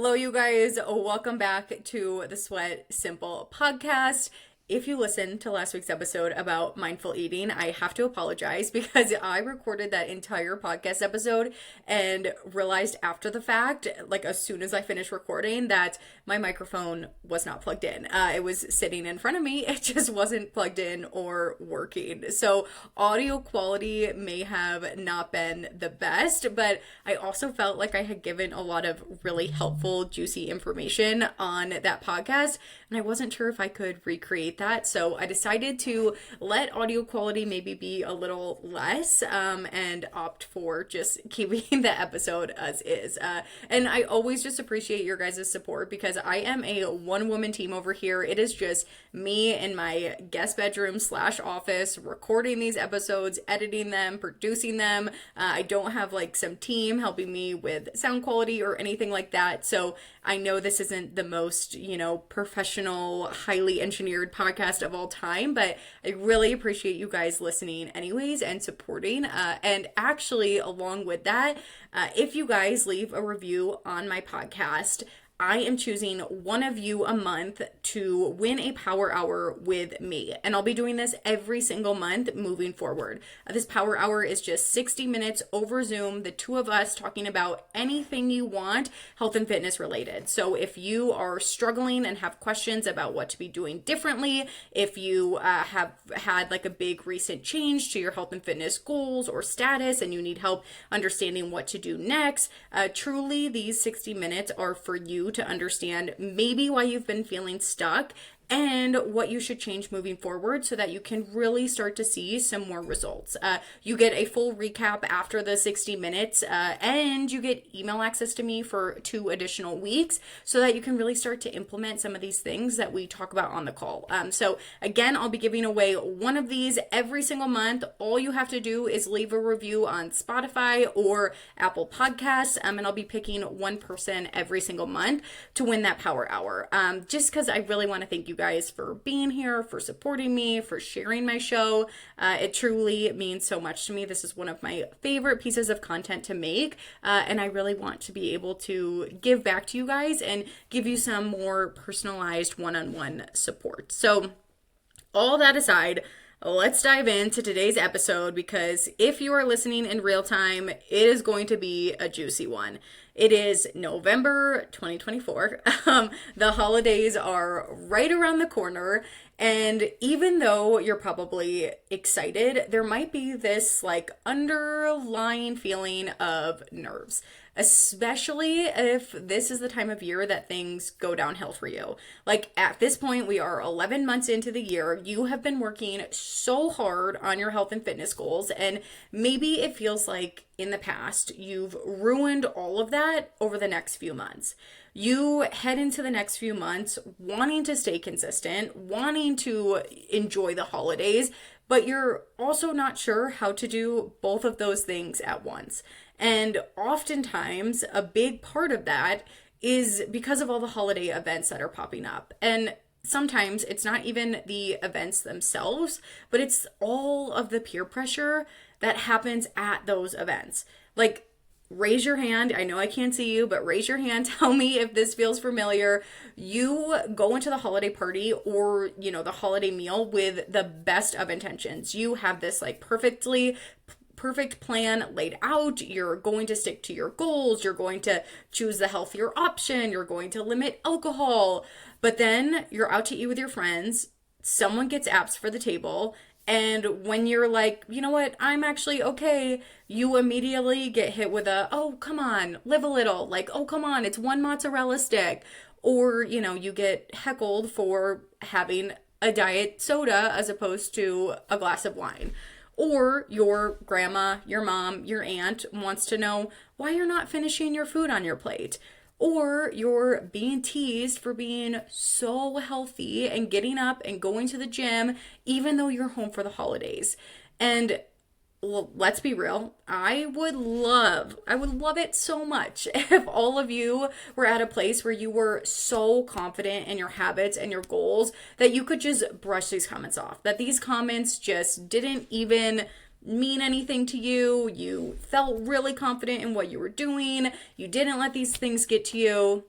Hello, you guys. Welcome back to the Sweat Simple podcast. If you listened to last week's episode about mindful eating, I have to apologize because I recorded that entire podcast episode and realized after the fact, like as soon as I finished recording, that my microphone was not plugged in. It was sitting in front of me, it just wasn't plugged in or working. So audio quality may have not been the best, but I also felt like I had given a lot of really helpful, juicy information on that podcast, and I wasn't sure if I could recreate that. So I decided to let audio quality maybe be a little less and opt for just keeping the episode as is. And I always just appreciate your guys' support because I am a one-woman team over here. It is just me in my guest bedroom / office recording these episodes, editing them, producing them. I don't have like some team helping me with sound quality or anything like that. So I know this isn't the most, professional, highly engineered podcast of all time, but I really appreciate you guys listening anyways and supporting. And actually, along with that, if you guys leave a review on my podcast, I am choosing one of you a month to win a power hour with me. And I'll be doing this every single month moving forward. This power hour is just 60 minutes over Zoom, the two of us talking about anything you want, health and fitness related. So if you are struggling and have questions about what to be doing differently, if you have had like a big recent change to your health and fitness goals or status and you need help understanding what to do next, truly these 60 minutes are for you to understand maybe why you've been feeling stuck and what you should change moving forward so that you can really start to see some more results. You get a full recap after the 60 minutes and you get email access to me for 2 additional weeks so that you can really start to implement some of these things that we talk about on the call. So again, I'll be giving away one of these every single month. All you have to do is leave a review on Spotify or Apple Podcasts, and I'll be picking one person every single month to win that power hour. Just because I really want to thank you guys for being here, for supporting me, for sharing my show. It truly means so much to me. This is one of my favorite pieces of content to make, and I really want to be able to give back to you guys and give you some more personalized one-on-one support. So all that aside, let's dive into today's episode because if you are listening in real time, it is going to be a juicy one. It is November 2024. The holidays are right around the corner. And even though you're probably excited, there might be this like underlying feeling of nerves, especially if this is the time of year that things go downhill for you. Like at this point, we are 11 months into the year. You have been working so hard on your health and fitness goals, and maybe it feels like in the past you've ruined all of that over the next few months. You head into the next few months wanting to stay consistent, wanting to enjoy the holidays, but you're also not sure how to do both of those things at once. And oftentimes, a big part of that is because of all the holiday events that are popping up. And sometimes it's not even the events themselves, but it's all of the peer pressure that happens at those events. Like, raise your hand. I know I can't see you, but raise your hand. Tell me if this feels familiar. You go into the holiday party or, the holiday meal with the best of intentions. You have this like perfect plan laid out. You're going to stick to your goals. You're going to choose the healthier option. You're going to limit alcohol. But then you're out to eat with your friends. Someone gets apps for the table. And when you're like, you know what, I'm actually okay, you immediately get hit with oh, come on, live a little. Like, oh, come on, it's one mozzarella stick. Or, you get heckled for having a diet soda as opposed to a glass of wine. Or your grandma, your mom, your aunt wants to know why you're not finishing your food on your plate. Or you're being teased for being so healthy and getting up and going to the gym, even though you're home for the holidays. And well, let's be real. I would love it so much if all of you were at a place where you were so confident in your habits and your goals that you could just brush these comments off. That these comments just didn't even mean anything to you. You felt really confident in what you were doing. You didn't let these things get to you.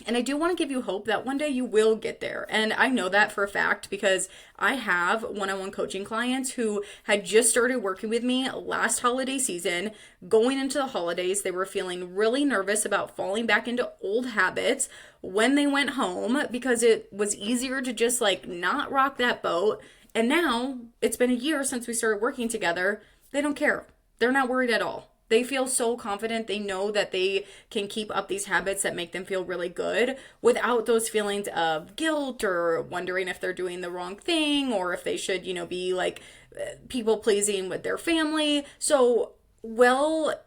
And I do want to give you hope that one day you will get there. And I know that for a fact because I have one-on-one coaching clients who had just started working with me last holiday season. Going into the holidays, they were feeling really nervous about falling back into old habits when they went home because it was easier to just like not rock that boat. And now it's been a year since we started working together. They don't care. They're not worried at all. They feel so confident. They know that they can keep up these habits that make them feel really good without those feelings of guilt or wondering if they're doing the wrong thing or if they should, be like people pleasing with their family. So, well,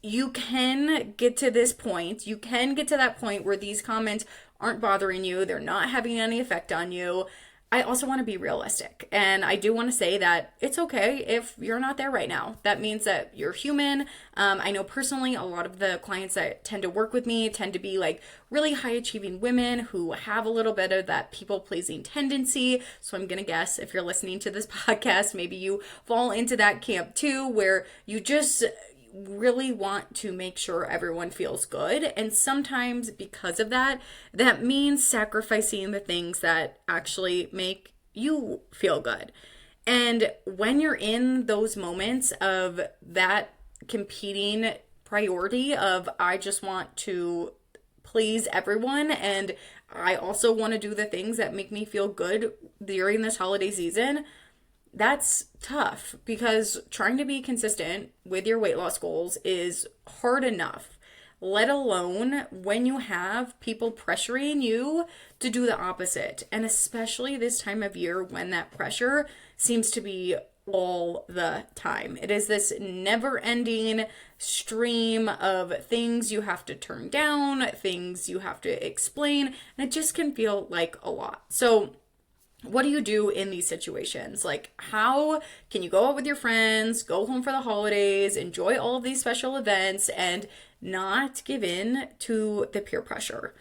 you can get to this point. You can get to that point where these comments aren't bothering you. They're not having any effect on you. I also want to be realistic. And I do want to say that it's okay if you're not there right now. That means that you're human. I know personally a lot of the clients that tend to work with me tend to be like really high achieving women who have a little bit of that people pleasing tendency. So I'm going to guess if you're listening to this podcast, maybe you fall into that camp too, where you just really want to make sure everyone feels good. And sometimes because of that, that means sacrificing the things that actually make you feel good. And when you're in those moments of that competing priority of I just want to please everyone and I also want to do the things that make me feel good during this holiday season, that's tough because trying to be consistent with your weight loss goals is hard enough, let alone when you have people pressuring you to do the opposite. And especially this time of year when that pressure seems to be all the time. It is this never-ending stream of things you have to turn down, things you have to explain, and it just can feel like a lot. So what do you do in these situations? Like, how can you go out with your friends, go home for the holidays, enjoy all of these special events, and not give in to the peer pressure?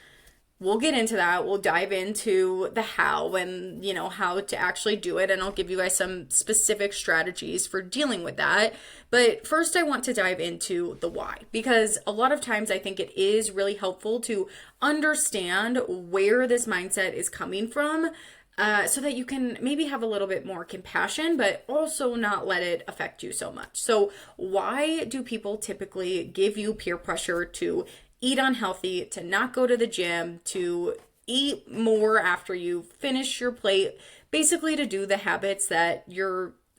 We'll get into that. We'll dive into the how and, how to actually do it. And I'll give you guys some specific strategies for dealing with that. But first, I want to dive into the why, because a lot of times I think it is really helpful to understand where this mindset is coming from. So that you can maybe have a little bit more compassion, but also not let it affect you so much. So why do people typically give you peer pressure to eat unhealthy, to not go to the gym, to eat more after you finish your plate, basically to do the habits that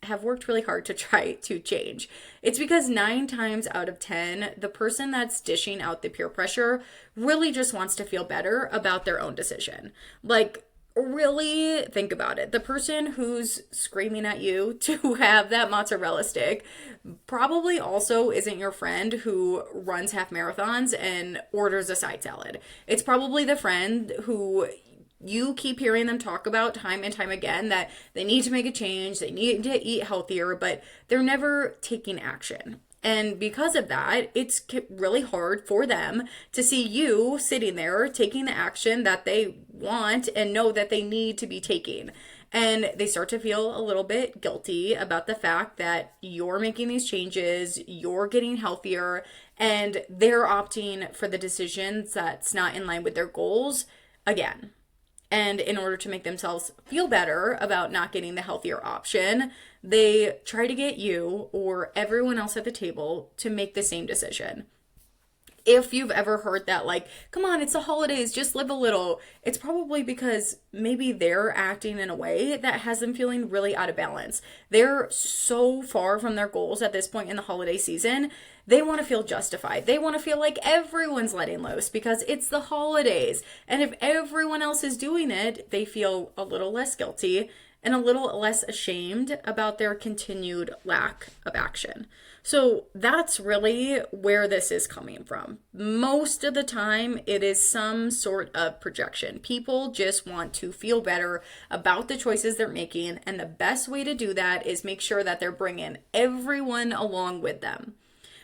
have worked really hard to try to change? It's because 9 times out of 10, the person that's dishing out the peer pressure really just wants to feel better about their own decision. Like, really think about it. The person who's screaming at you to have that mozzarella stick probably also isn't your friend who runs half marathons and orders a side salad. It's probably the friend who you keep hearing them talk about time and time again that they need to make a change, they need to eat healthier, but they're never taking action. And because of that, it's really hard for them to see you sitting there taking the action that they want and know that they need to be taking. And they start to feel a little bit guilty about the fact that you're making these changes, you're getting healthier, and they're opting for the decisions that's not in line with their goals again. And in order to make themselves feel better about not getting the healthier option, they try to get you or everyone else at the table to make the same decision. If you've ever heard that, like, come on, it's the holidays, just live a little, it's probably because maybe they're acting in a way that has them feeling really out of balance. They're so far from their goals at this point in the holiday season. They want to feel justified. They want to feel like everyone's letting loose because it's the holidays. And if everyone else is doing it, they feel a little less guilty and a little less ashamed about their continued lack of action. So that's really where this is coming from. Most of the time, it is some sort of projection. People just want to feel better about the choices they're making, and the best way to do that is make sure that they're bringing everyone along with them.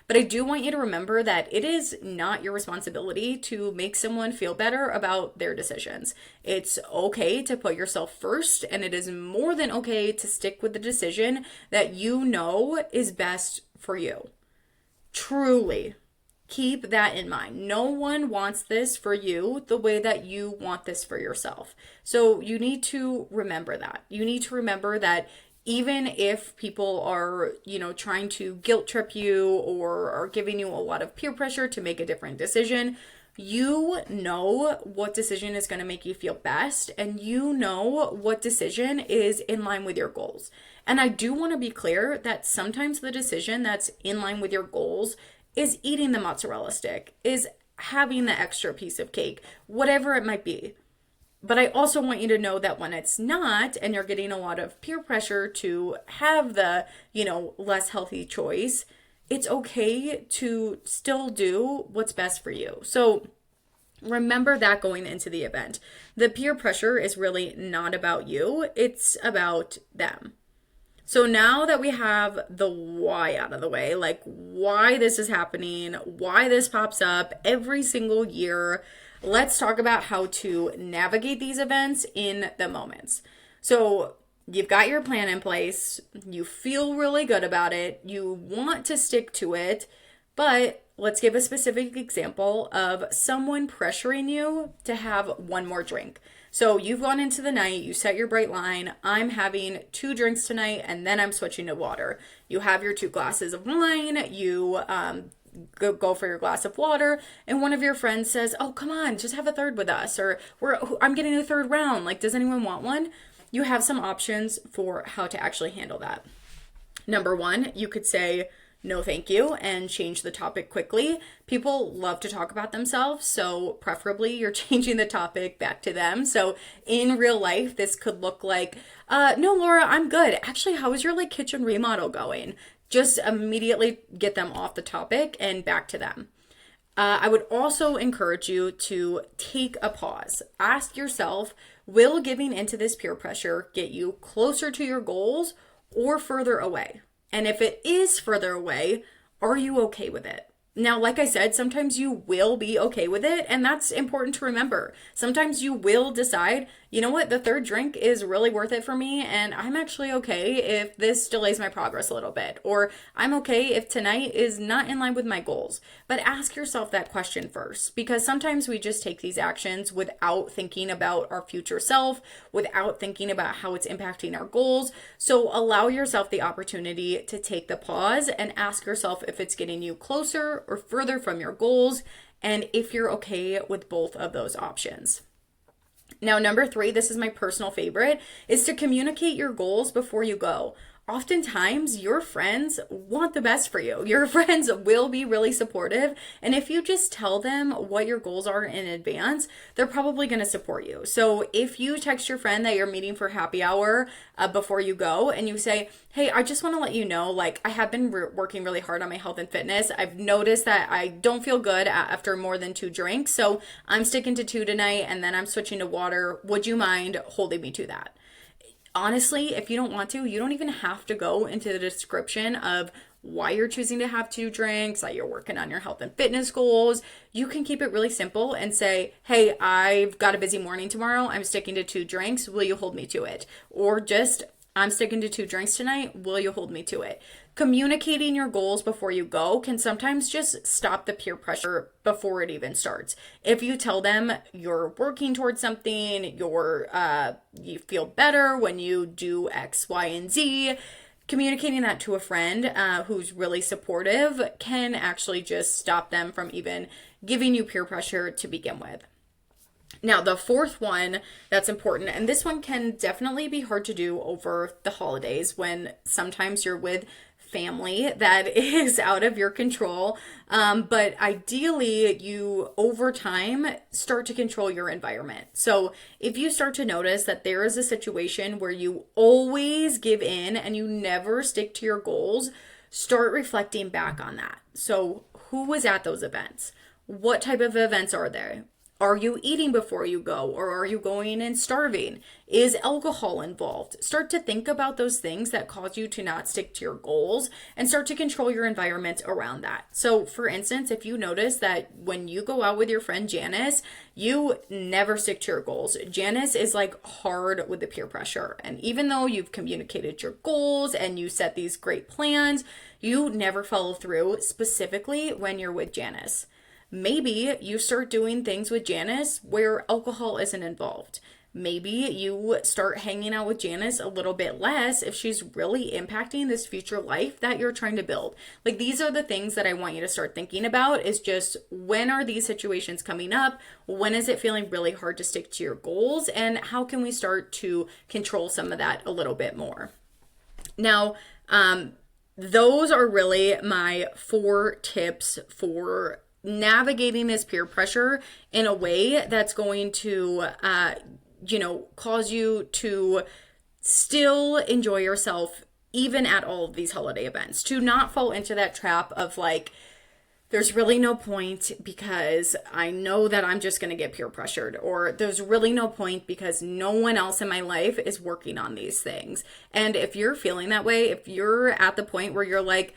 But I do want you to remember that it is not your responsibility to make someone feel better about their decisions. It's okay to put yourself first, and it is more than okay to stick with the decision that you know is best for you. Truly. Keep that in mind. No one wants this for you the way that you want this for yourself. So you need to remember that. You need to remember that even if people are, trying to guilt trip you or are giving you a lot of peer pressure to make a different decision, you know what decision is going to make you feel best, and you know what decision is in line with your goals. And I do want to be clear that sometimes the decision that's in line with your goals is eating the mozzarella stick, is having the extra piece of cake, whatever it might be. But I also want you to know that when it's not, and you're getting a lot of peer pressure to have the, less healthy choice, it's okay to still do what's best for you. So remember that going into the event. The peer pressure is really not about you, it's about them. So now that we have the why out of the way, like why this is happening, why this pops up every single year, let's talk about how to navigate these events in the moments. So you've got your plan in place, you feel really good about it, you want to stick to it, but let's give a specific example of someone pressuring you to have one more drink. So you've gone into the night, you set your bright line, I'm having 2 drinks tonight, and then I'm switching to water. You have your 2 glasses of wine, you go for your glass of water, and one of your friends says, oh, come on, just have a third with us, or I'm getting a 3rd round, like, does anyone want one? You have some options for how to actually handle that. Number 1, you could say, no thank you, and change the topic quickly. People love to talk about themselves, so preferably you're changing the topic back to them. So in real life, this could look like, no, Laura, I'm good. Actually, how is your kitchen remodel going? Just immediately get them off the topic and back to them. I would also encourage you to take a pause. Ask yourself, will giving into this peer pressure get you closer to your goals or further away? And if it is further away, are you okay with it? Now, like I said, sometimes you will be okay with it, and that's important to remember. Sometimes you will decide, you know what, the 3rd drink is really worth it for me, and I'm actually okay if this delays my progress a little bit, or I'm okay if tonight is not in line with my goals. But ask yourself that question first, because sometimes we just take these actions without thinking about our future self, without thinking about how it's impacting our goals. So allow yourself the opportunity to take the pause and ask yourself if it's getting you closer or further from your goals, and if you're okay with both of those options. Now, number 3, this is my personal favorite, is to communicate your goals before you go. Oftentimes, your friends want the best for you. Your friends will be really supportive. And if you just tell them what your goals are in advance, they're probably going to support you. So if you text your friend that you're meeting for happy hour before you go, and you say, hey, I just want to let you know, I have been working really hard on my health and fitness. I've noticed that I don't feel good after more than 2 drinks. So I'm sticking to 2 tonight, and then I'm switching to water. Would you mind holding me to that? Honestly, if you don't want to, you don't even have to go into the description of why you're choosing to have 2 drinks, that you're working on your health and fitness goals. You can keep it really simple and say, hey, I've got a busy morning tomorrow. I'm sticking to 2 drinks. Will you hold me to it? Or just, I'm sticking to 2 drinks tonight. Will you hold me to it? Communicating your goals before you go can sometimes just stop the peer pressure before it even starts. If you tell them you're working towards something, you feel better when you do X, Y, and Z, communicating that to a friend who's really supportive can actually just stop them from even giving you peer pressure to begin with. Now, the 4th one that's important, and this one can definitely be hard to do over the holidays when sometimes you're with family that is out of your control. But ideally, you over time start to control your environment. So if you start to notice that there is a situation where you always give in and you never stick to your goals, start reflecting back on that. So who was at those events? What type of events are there? Are you eating before you go, or are you going and starving? Is alcohol involved? Start to think about those things that cause you to not stick to your goals and start to control your environment around that. So, for instance, if you notice that when you go out with your friend Janice, you never stick to your goals. Janice is like hard with the peer pressure. And even though you've communicated your goals and you set these great plans, you never follow through, specifically when you're with Janice. Maybe you start doing things with Janice where alcohol isn't involved. Maybe you start hanging out with Janice a little bit less if she's really impacting this future life that you're trying to build. Like, these are the things that I want you to start thinking about, is just, when are these situations coming up? When is it feeling really hard to stick to your goals? And how can we start to control some of that a little bit more? Now, those are really my 4 tips for navigating this peer pressure in a way that's going to, cause you to still enjoy yourself even at all of these holiday events. To not fall into that trap of like, there's really no point because I know that I'm just going to get peer pressured, or there's really no point because no one else in my life is working on these things. And if you're feeling that way, if you're at the point where you're like,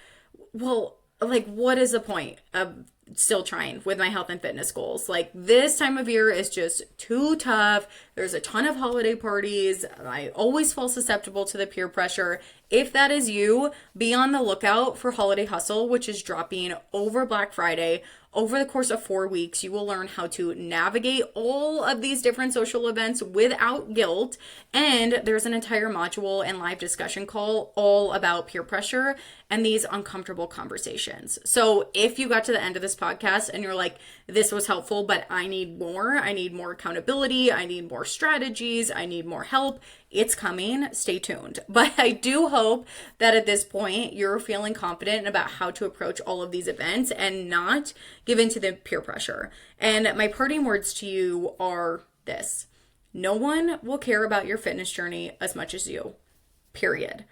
well, like, what is the point of still trying with my health and fitness goals? Like, this time of year is just too tough. There's a ton of holiday parties. I always fall susceptible to the peer pressure. If that is you, be on the lookout for Holiday Hustle, which is dropping over Black Friday. Over the course of 4 weeks, you will learn how to navigate all of these different social events without guilt. And there's an entire module and live discussion call all about peer pressure and these uncomfortable conversations. So if you got to the end of this podcast and you're like, this was helpful, but I need more accountability, I need more strategies, I need more help, it's coming. Stay tuned. But I do hope that at this point you're feeling confident about how to approach all of these events and not give in to the peer pressure. And my parting words to you are this: no one will care about your fitness journey as much as you, period.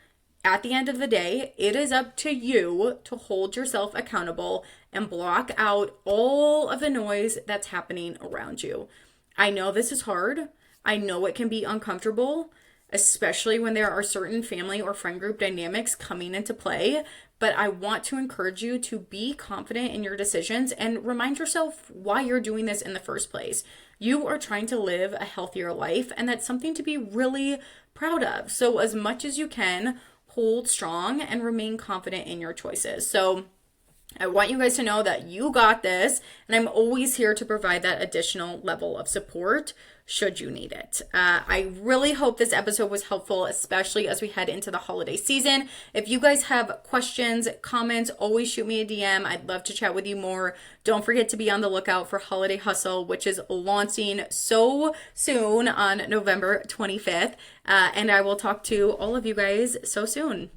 At the end of the day, it is up to you to hold yourself accountable and block out all of the noise that's happening around you. I know this is hard. I know it can be uncomfortable, especially when there are certain family or friend group dynamics coming into play. But I want to encourage you to be confident in your decisions and remind yourself why you're doing this in the first place. You are trying to live a healthier life, and that's something to be really proud of. So as much as you can, hold strong and remain confident in your choices. So I want you guys to know that you got this, and I'm always here to provide that additional level of support should you need it. I really hope this episode was helpful, especially as we head into the holiday season. If you guys have questions, comments, always shoot me a DM. I'd love to chat with you more. Don't forget to be on the lookout for Holiday Hustle, which is launching so soon on November 25th. And I will talk to all of you guys so soon.